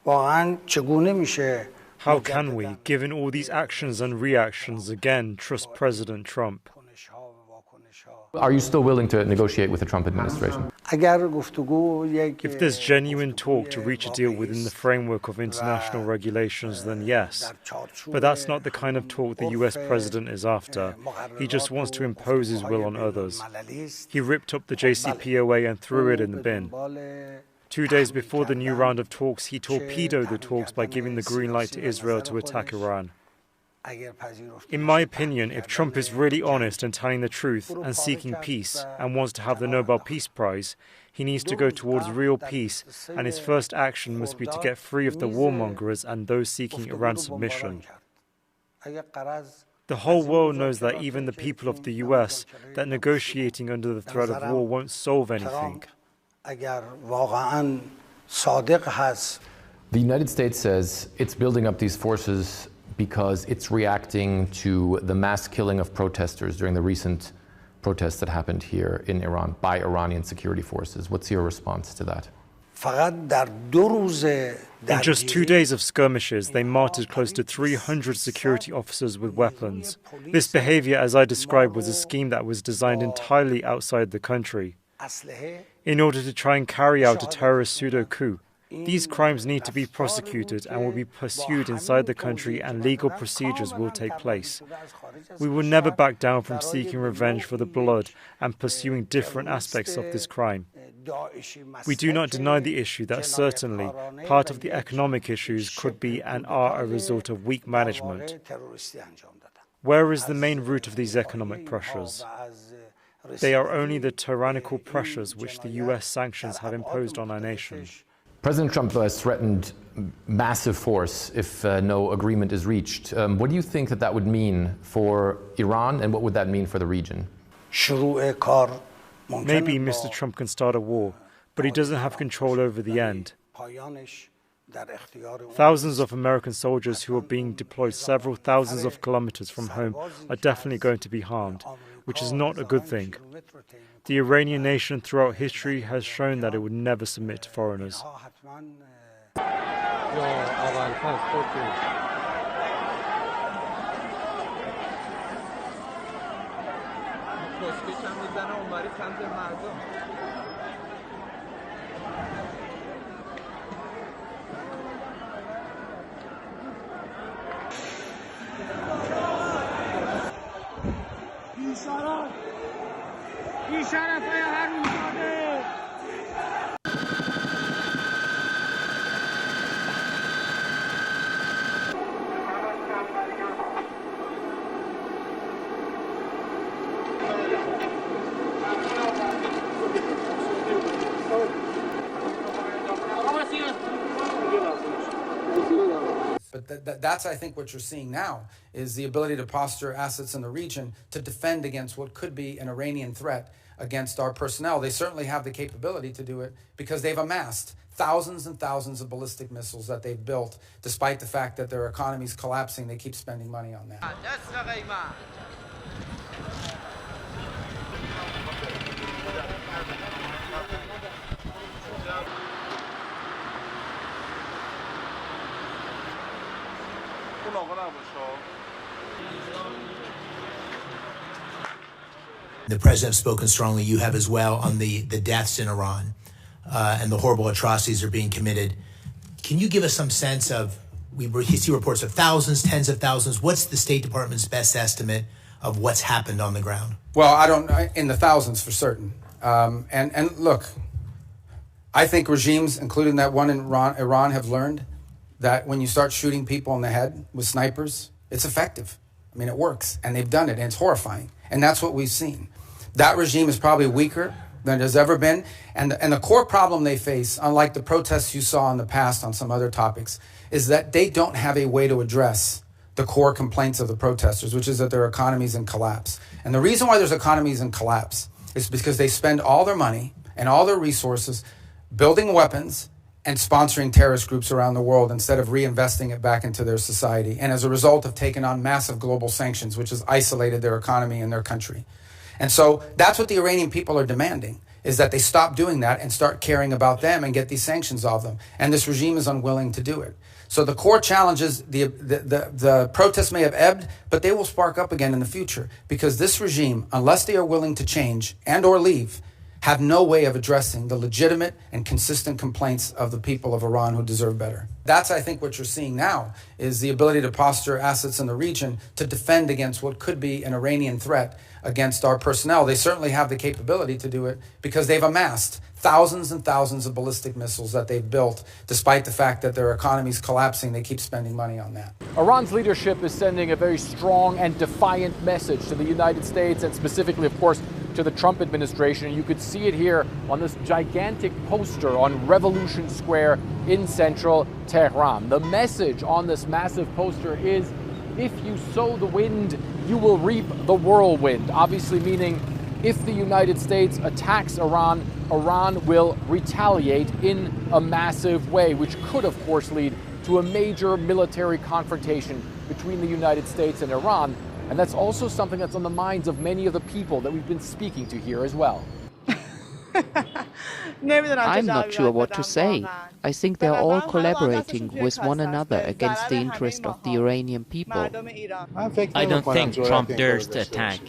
واقعاً چگونه میشه How can we, given all these actions and reactions, again trust President Trump? Are you still willing to negotiate with the Trump administration? If there's genuine talk to reach a deal within the framework of international regulations, then yes. But that's not the kind of talk the US president is after. He just wants to impose his will on others. He ripped up the JCPOA and threw it in the bin. 2 days before the new round of talks, he torpedoed the talks by giving the green light to Israel to attack Iran. In my opinion, if Trump is really honest and telling the truth and seeking peace and wants to have the Nobel Peace Prize, he needs to go towards real peace, and his first action must be to get free of the warmongers and those seeking Iran's submission. The whole world knows that even the people of the US, that negotiating under the threat of war won't solve anything. The United States says it's building up these forces because it's reacting to the mass killing of protesters during the recent protests that happened here in Iran by Iranian security forces. What's your response to that? In just 2 days of skirmishes, they martyred close to 300 security officers with weapons. This behavior, as I described, was a scheme that was designed entirely outside the country in order to try and carry out a terrorist pseudo-coup. These crimes need to be prosecuted and will be pursued inside the country, and legal procedures will take place. We will never back down from seeking revenge for the blood and pursuing different aspects of this crime. We do not deny the issue that certainly part of the economic issues could be and are a result of weak management. Where is the main root of these economic pressures? They are only the tyrannical pressures which the US sanctions have imposed on our nation. President Trump has threatened massive force if no agreement is reached. What do you think that would mean for Iran, and what would that mean for the region? Maybe Mr. Trump can start a war, but he doesn't have control over the end. Thousands of American soldiers who are being deployed several thousands of kilometers from home are definitely going to be harmed, which is not a good thing. The Iranian nation throughout history has shown that it would never submit to foreigners. But that's, I think, what you're seeing now, is the ability to posture assets in the region to defend against what could be an Iranian threat against our personnel. They certainly have the capability to do it because they've amassed thousands and thousands of ballistic missiles that they've built. Despite the fact that their economy is collapsing, they keep spending money on that. The president has spoken strongly, you have as well, on the deaths in Iran and the horrible atrocities that are being committed. Can you give us some sense of, we see reports of thousands, tens of thousands. What's the State Department's best estimate of what's happened on the ground? Well, in the thousands for certain. And look, I think regimes, including that one in Iran, have learned that when you start shooting people in the head with snipers, it's effective. I mean, it works, and they've done it, and it's horrifying. And that's what we've seen. That regime is probably weaker than it has ever been. And the core problem they face, unlike the protests you saw in the past on some other topics, is that they don't have a way to address the core complaints of the protesters, which is that their economy is in collapse. And the reason why there's economies in collapse is because they spend all their money and all their resources building weapons and sponsoring terrorist groups around the world instead of reinvesting it back into their society. And as a result, have taken on massive global sanctions, which has isolated their economy and their country. And so that's what the Iranian people are demanding, is that they stop doing that and start caring about them and get these sanctions off them. And this regime is unwilling to do it. So the core challenge is the protests may have ebbed, but they will spark up again in the future because this regime, unless they are willing to change and or leave, have no way of addressing the legitimate and consistent complaints of the people of Iran who deserve better. That's, I think, what you're seeing now is the ability to posture assets in the region to defend against what could be an Iranian threat against our personnel. They certainly have the capability to do it because they've amassed thousands and thousands of ballistic missiles that they've built. Despite the fact that their economy is collapsing, they keep spending money on that. Iran's leadership is sending a very strong and defiant message to the United States and specifically, of course, to the Trump administration. You could see it here on this gigantic poster on Revolution Square in central Tehran. The message on this massive poster is, if you sow the wind, you will reap the whirlwind. Obviously meaning if the United States attacks Iran, Iran will retaliate in a massive way, which could, of course, lead to a major military confrontation between the United States and Iran. And that's also something that's on the minds of many of the people that we've been speaking to here as well. I'm not sure what to say. I think they're all collaborating with one another against the interest of the Iranian people. I don't think Trump dares to attack.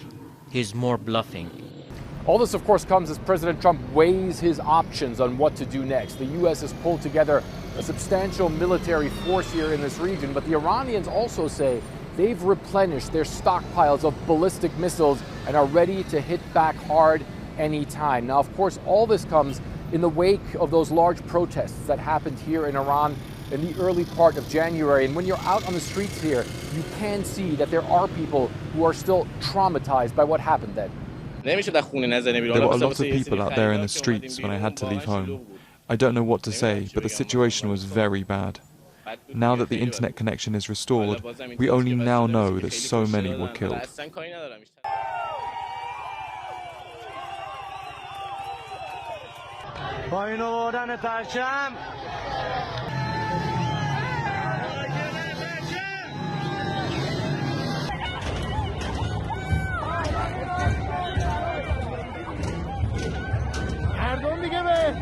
He's more bluffing. All this, of course, comes as President Trump weighs his options on what to do next. The U.S. has pulled together a substantial military force here in this region, but the Iranians also say they've replenished their stockpiles of ballistic missiles and are ready to hit back hard anytime. Now, of course, all this comes in the wake of those large protests that happened here in Iran in the early part of January. And when you're out on the streets here, you can see that there are people who are still traumatized by what happened then. There were a lot of people out there in the streets when I had to leave home. I don't know what to say, but the situation was very bad. Now that the internet connection is restored, we only now know that so many were killed. مردم دیگه به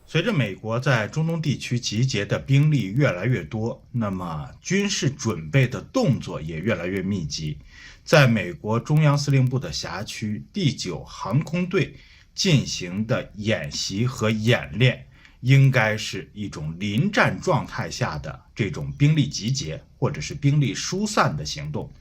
随着美国在中东地区集结的兵力越来越多，那么军事准备的动作也越来越密集。在美国中央司令部的辖区第9航空队进行的演习和演练，应该是一种临战状态下的这种兵力集结或者是兵力疏散的行动。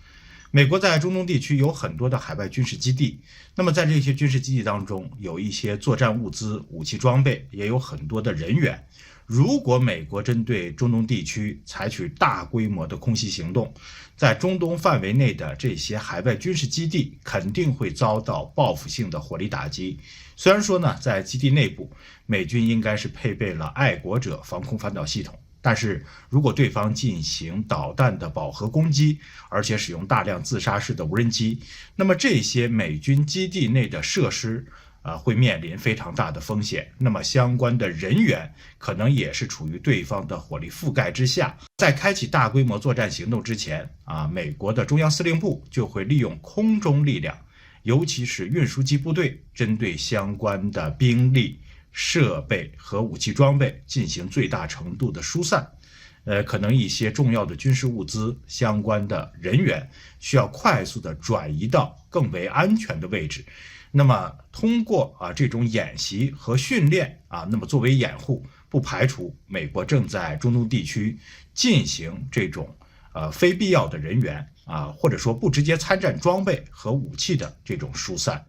美国在中东地区有很多的海外军事基地，那么在这些军事基地当中，有一些作战物资、武器装备，也有很多的人员。如果美国针对中东地区采取大规模的空袭行动，在中东范围内的这些海外军事基地肯定会遭到报复性的火力打击。虽然说呢，在基地内部，美军应该是配备了爱国者防空反导系统，但是如果对方进行导弹的饱和攻击，而且使用大量自杀式的无人机，那么这些美军基地内的设施会面临非常大的风险，那么相关的人员可能也是处于对方的火力覆盖之下。在开启大规模作战行动之前美国的中央司令部就会利用空中力量，尤其是运输机部队，针对相关的兵力、设备和武器装备进行最大程度的疏散。可能一些重要的军事物资、相关的人员需要快速的转移到更为安全的位置。那么通过这种演习和训练那么作为掩护，不排除美国正在中东地区进行这种非必要的人员或者说不直接参战装备和武器的这种疏散。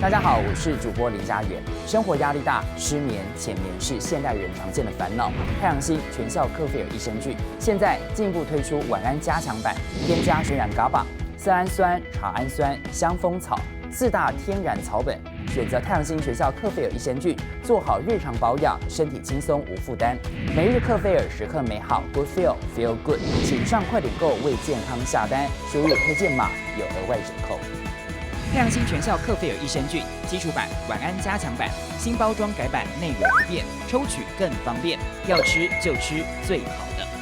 大家好，我是主播林佳远。生活压力大，失眠、浅眠是现代人常见的烦恼。太阳星全效克菲尔益生菌现在进一步推出晚安加强版，添加渲染 GABA、色氨酸、茶氨酸、香蜂草4大天然草本，选择太阳星全效克菲尔益生菌，做好日常保养，身体轻松无负担。每日克菲尔，时刻美好 ，Good Feel Good， 请上快点购为健康下单，输入推荐码有额外折扣。太阳星全效克菲尔益生菌基础版、晚安加强版，新包装改版，内容不变，抽取更方便，要吃就吃最好的。